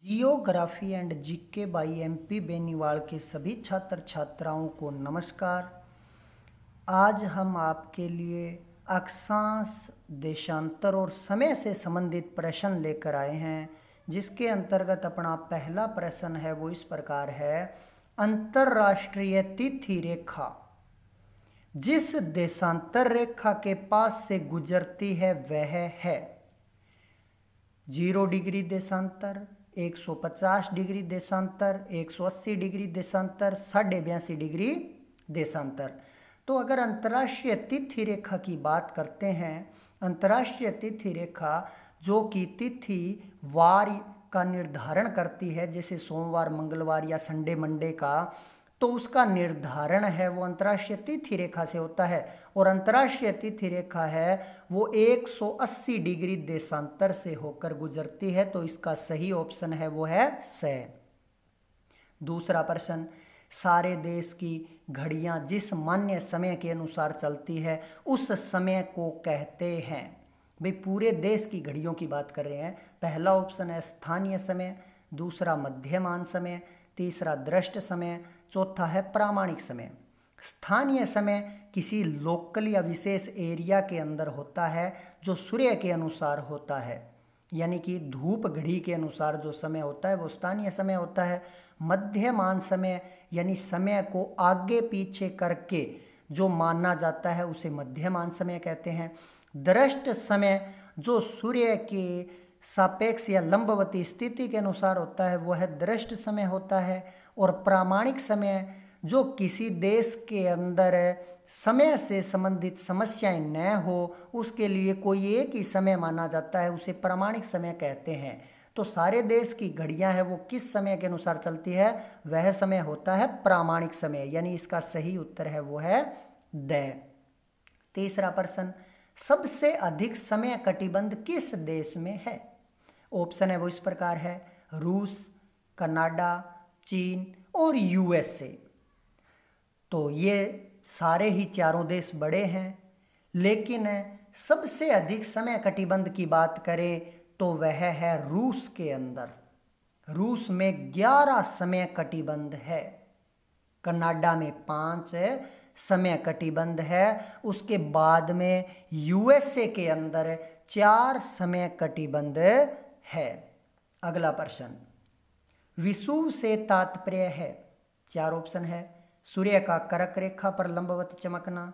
Geography and GK by MP Beniwal के सभी छात्र छात्राओं को नमस्कार। आज हम आपके लिए अक्षांश, देशांतर और समय से संबंधित प्रश्न लेकर आए हैं, जिसके अंतर्गत अपना पहला प्रश्न है वो इस प्रकार है। अंतरराष्ट्रीय तिथि रेखा जिस देशांतर रेखा के पास से गुजरती है वह है 0 डिग्री देशांतर, 150 डिग्री देशांतर, 180 डिग्री देशांतर, 82.5 डिग्री देशांतर। तो अगर अंतर्राष्ट्रीय तिथि रेखा की बात करते हैं, अंतर्राष्ट्रीय तिथि रेखा जो कि तिथि वार का निर्धारण करती है, जैसे सोमवार, मंगलवार या संडे मंडे का, तो उसका निर्धारण है वो अंतर्राष्ट्रीय तिथि रेखा से होता है। और अंतर्राष्ट्रीय तिथि रेखा है वो 180 डिग्री देशांतर से होकर गुजरती है, तो इसका सही ऑप्शन है वो है स। दूसरा प्रश्न, सारे देश की घड़ियां जिस मान्य समय के अनुसार चलती है उस समय को कहते हैं। भाई पूरे देश की घड़ियों की बात कर रहे हैं। पहला ऑप्शन है स्थानीय समय, दूसरा मध्यमान समय, तीसरा दृष्ट समय, चौथा है प्रामाणिक समय। स्थानीय समय किसी लोकल या विशेष एरिया के अंदर होता है जो सूर्य के अनुसार होता है, यानी कि धूप घड़ी के अनुसार जो समय होता है वो स्थानीय समय होता है। मध्यमान समय यानी समय को आगे पीछे करके जो माना जाता है उसे मध्यमान समय कहते हैं। दृष्ट समय जो सूर्य के सापेक्ष या लंबवती स्थिति के अनुसार होता है वो है दृष्ट समय होता है। और प्रामाणिक समय जो किसी देश के अंदर समय से संबंधित समस्याएं न हो उसके लिए कोई एक ही समय माना जाता है, उसे प्रामाणिक समय कहते हैं। तो सारे देश की घड़ियां है वो किस समय के अनुसार चलती है, वह समय होता है प्रामाणिक समय, यानी इसका सही उत्तर है वो है द। तीसरा प्रश्न, सबसे अधिक समय कटिबंध किस देश में है? ऑप्शन है वो इस प्रकार है, रूस, कनाडा, चीन और यूएसए। तो ये सारे ही चारों देश बड़े हैं, लेकिन सबसे अधिक समय कटिबंध की बात करें तो वह है रूस के अंदर। रूस में 11 समय कटिबंध है, कनाडा में 5 समय कटिबंध है, उसके बाद में यूएसए के अंदर 4 समय कटिबंध है। अगला प्रश्न, विषुव से तात्पर्य है, 4 ऑप्शन है। सूर्य का कर्क रेखा पर लंबवत चमकना,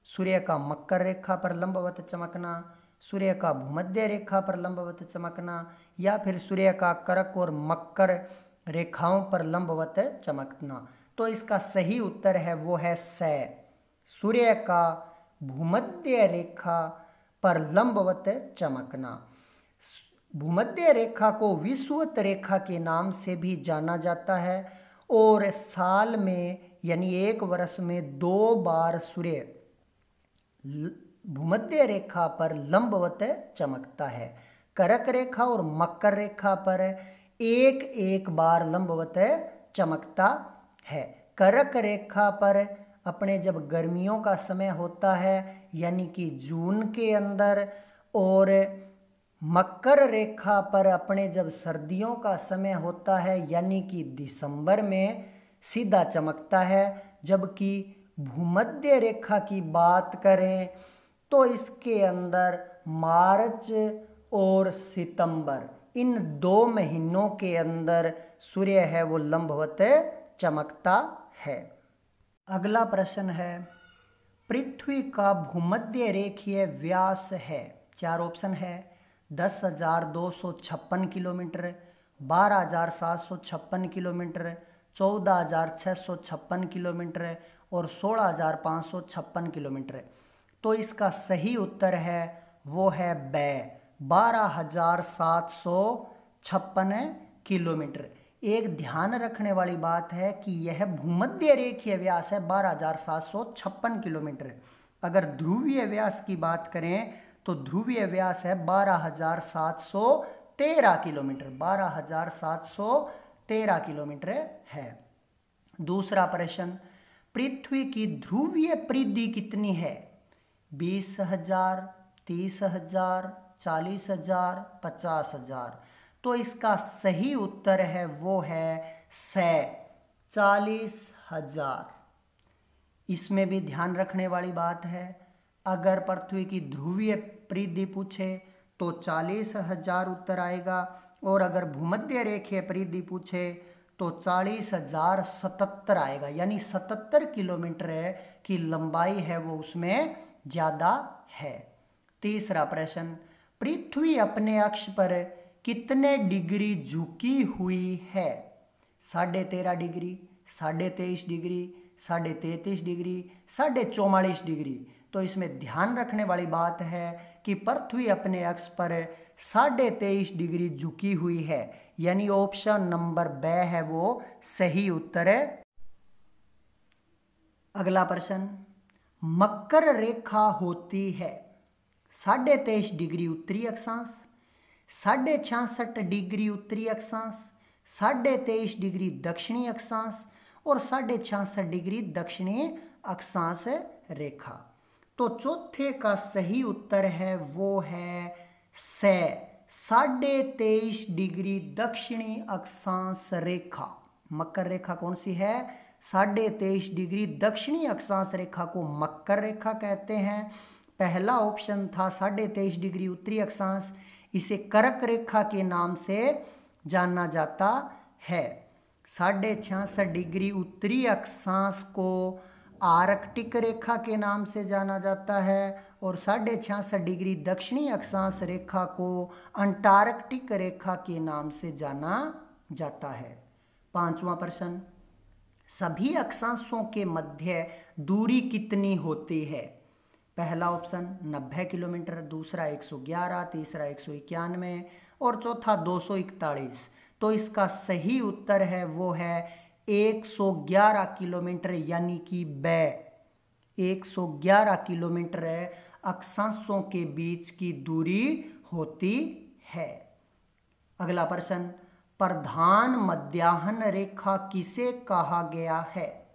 सूर्य का मकर रेखा पर लंबवत चमकना, सूर्य का भूमध्य रेखा पर लंबवत चमकना, या फिर सूर्य का कर्क और मकर रेखाओं पर लंबवत चमकना। तो इसका सही उत्तर है वो है स, सूर्य का भूमध्य रेखा पर लंबवत चमकना। भूमध्य रेखा को विषुवत रेखा के नाम से भी जाना जाता है और साल में यानी एक वर्ष में 2 बार सूर्य भूमध्य रेखा पर लंबवत चमकता है। कर्क रेखा और मकर रेखा पर एक बार लंबवत चमकता है। कर्क रेखा पर अपने जब गर्मियों का समय होता है यानी कि जून के अंदर, और मकर रेखा पर अपने जब सर्दियों का समय होता है यानी कि दिसंबर में सीधा चमकता है। जबकि भूमध्य रेखा की बात करें तो इसके अंदर मार्च और सितंबर, इन 2 महीनों के अंदर सूर्य है वो लंबवत चमकता है। अगला प्रश्न है, पृथ्वी का भूमध्य रेखीय व्यास है, 4 ऑप्शन है। 10,256 किलोमीटर, 12,756 किलोमीटर, 14,656 किलोमीटर और 16,556 किलोमीटर। तो इसका सही उत्तर है वो है ब, 12,756 किलोमीटर। एक ध्यान रखने वाली बात है कि यह भूमध्य रेखीय व्यास है 12,756 किलोमीटर। अगर ध्रुवीय व्यास की बात करें तो ध्रुवीय व्यास है 12,713 किलोमीटर, 12,713 किलोमीटर है। दूसरा प्रश्न, पृथ्वी की ध्रुवीय परिधि कितनी है? 20,000, 30,000, 40,000, 50,000। तो इसका सही उत्तर है वो है 40,000। इसमें भी ध्यान रखने वाली बात है, अगर पृथ्वी की ध्रुवीय परिधि पूछे तो 40,000 उत्तर आएगा, और अगर भूमध्य रेखीय परिधि पूछे तो 40,077 आएगा, यानी 77 किलोमीटर की लंबाई है वो उसमें ज़्यादा है। तीसरा प्रश्न, पृथ्वी अपने अक्ष पर कितने डिग्री झुकी हुई है? 13.5 डिग्री, 23.5 डिग्री, 33.5 डिग्री, 44 डिग्री। तो इसमें ध्यान रखने वाली बात है कि पृथ्वी अपने अक्ष पर 23.5 डिग्री झुकी हुई है, यानी ऑप्शन नंबर ब है वो सही उत्तर है। अगला प्रश्न, मकर रेखा होती है 23.5 डिग्री उत्तरी अक्षांश, 66.5 डिग्री उत्तरी अक्षांश, 23.5 डिग्री दक्षिणी अक्षांश और 66.5 डिग्री दक्षिणी अक्षांश रेखा। तो चौथे का सही उत्तर है वो है 23.5 डिग्री दक्षिणी अक्षांश रेखा। मकर रेखा कौन सी है? 23.5 डिग्री दक्षिणी अक्षांश रेखा को मकर रेखा कहते हैं। पहला ऑप्शन था 23.5 डिग्री उत्तरी अक्षांश, इसे कर्क रेखा के नाम से जाना जाता है। 66.5 डिग्री उत्तरी अक्षांश को आर्कटिक रेखा के नाम से जाना जाता है और 66.5 डिग्री दक्षिणी अक्षांश रेखा को अंटार्कटिक रेखा के नाम से जाना जाता है। पांचवा प्रश्न, सभी अक्षांशों के मध्य दूरी कितनी होती है? पहला ऑप्शन 90 किलोमीटर, दूसरा 111, तीसरा 191 और चौथा 241। तो इसका सही उत्तर है वो है 111 किलोमीटर, यानी कि ब 111 किलोमीटर अक्षांशों के बीच की दूरी होती है। अगला प्रश्न, प्रधान मध्याह्न रेखा किसे कहा गया है?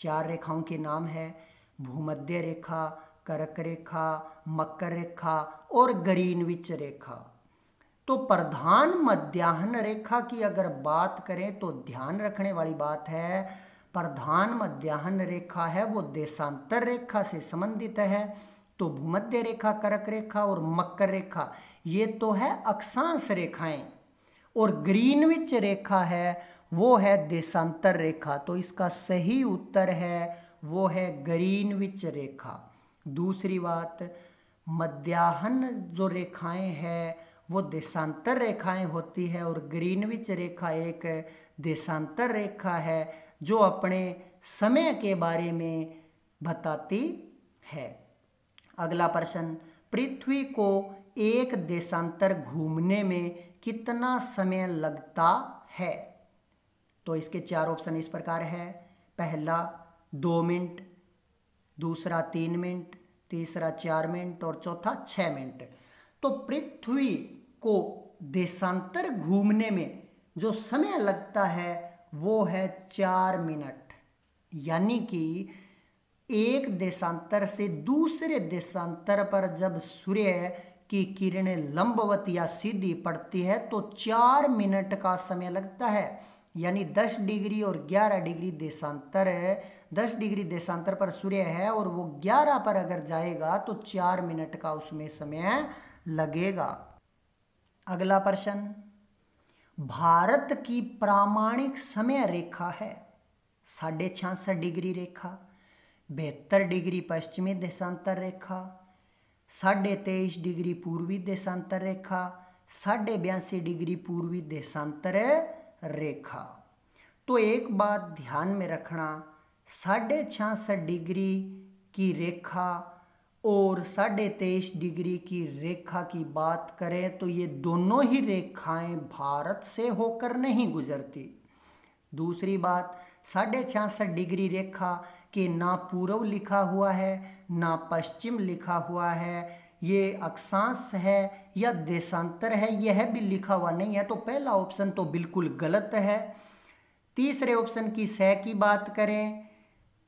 4 रेखाओं के नाम है, भूमध्य रेखा, कर्क रेखा, मकर रेखा और ग्रीनविच रेखा। तो प्रधान मध्याह्न रेखा की अगर बात करें तो ध्यान रखने वाली बात है, प्रधान मध्याह्न रेखा है वो देशांतर रेखा से संबंधित है। तो भूमध्य रेखा, कर्क रेखा और मकर रेखा ये तो है अक्षांश रेखाएं, और ग्रीनविच रेखा है वो है देशांतर रेखा। तो इसका सही उत्तर है वो है ग्रीनविच रेखा। दूसरी बात, मध्याह्न जो रेखाएं हैं वो देशांतर रेखाएं होती है और ग्रीनविच रेखा एक देशांतर रेखा है जो अपने समय के बारे में बताती है। अगला प्रश्न, पृथ्वी को एक देशांतर घूमने में कितना समय लगता है? तो इसके 4 ऑप्शन इस प्रकार है, पहला 2 मिनट, दूसरा 3 मिनट, तीसरा 4 मिनट और चौथा 6 मिनट। तो पृथ्वी को देशांतर घूमने में जो समय लगता है वो है 4 मिनट, यानी कि एक देशांतर से दूसरे देशांतर पर जब सूर्य की किरणें लंबवत या सीधी पड़ती है तो 4 मिनट का समय लगता है। यानी 10 डिग्री और 11 डिग्री देशांतर है, 10 डिग्री देशांतर पर सूर्य है और वो 11 पर अगर जाएगा तो 4 मिनट का उसमें समय लगेगा। अगला प्रश्न, भारत की प्रामाणिक समय रेखा है 66.5 डिग्री रेखा, 72 डिग्री पश्चिमी देशांतर रेखा, 23.5 डिग्री पूर्वी देशांतर रेखा, 82.5 डिग्री पूर्वी देशांतर रेखा। तो एक बात ध्यान में रखना, 66.5 डिग्री की रेखा और 23.5 डिग्री की रेखा की बात करें तो ये दोनों ही रेखाएं भारत से होकर नहीं गुजरती। दूसरी बात, 66.5 डिग्री रेखा के ना पूर्व लिखा हुआ है ना पश्चिम लिखा हुआ है, ये अक्षांश है या देशांतर है यह भी लिखा हुआ नहीं है, तो पहला ऑप्शन तो बिल्कुल गलत है। तीसरे ऑप्शन की सह की बात करें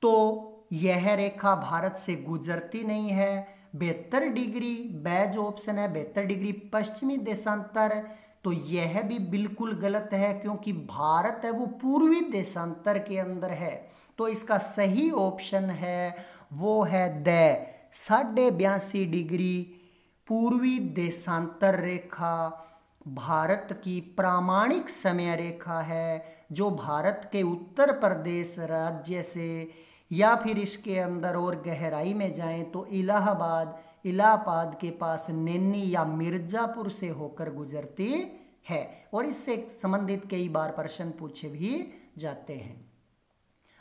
तो यह रेखा भारत से गुजरती नहीं है। 72 डिग्री ब जो ऑप्शन है 72 डिग्री पश्चिमी देशांतर तो यह भी बिल्कुल गलत है, क्योंकि भारत है वो पूर्वी देशांतर के अंदर है। तो इसका सही ऑप्शन है वो है द 82.5 डिग्री पूर्वी देशांतर रेखा भारत की प्रामाणिक समय रेखा है, जो भारत के उत्तर प्रदेश राज्य से या फिर इसके अंदर और गहराई में जाएं तो इलाहाबाद के पास नैनी या मिर्जापुर से होकर गुजरती है। और इससे संबंधित कई बार प्रश्न पूछे भी जाते हैं।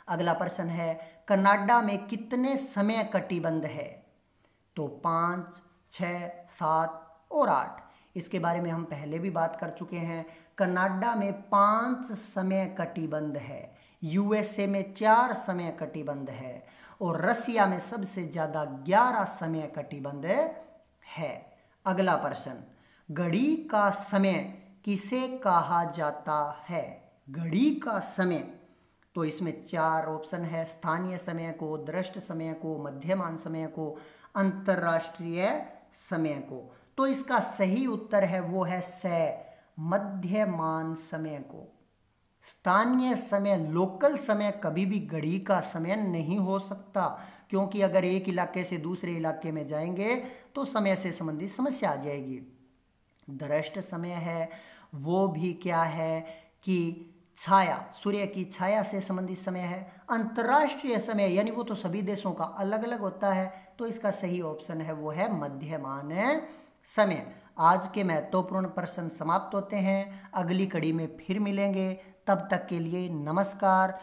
अगला प्रश्न है, कनाडा में कितने समय कटिबंध है? तो 5, 6, 7 और 8। इसके बारे में हम पहले भी बात कर चुके हैं। कनाडा में 5 समय कटिबंध है, यूएसए में 4 समय कटिबंध है और रसिया में सबसे ज्यादा 11 समय कटिबंध है। अगला प्रश्न, घड़ी का समय किसे कहा जाता है? घड़ी का समय, तो इसमें 4 ऑप्शन है, स्थानीय समय को, दृष्ट समय को, मध्यमान समय को, अंतरराष्ट्रीय समय को। तो इसका सही उत्तर है वो है मध्यमान समय को। स्थानीय समय, लोकल समय कभी भी घड़ी का समय नहीं हो सकता, क्योंकि अगर एक इलाके से दूसरे इलाके में जाएंगे तो समय से संबंधित समस्या आ जाएगी। दृष्ट समय है वो भी क्या है कि छाया, सूर्य की छाया से संबंधित समय है। अंतर्राष्ट्रीय समय यानी वो तो सभी देशों का अलग अलग होता है, तो इसका सही ऑप्शन है वो है मध्यमान समय। आज के महत्वपूर्ण प्रश्न समाप्त होते हैं। अगली कड़ी में फिर मिलेंगे, तब तक के लिए नमस्कार।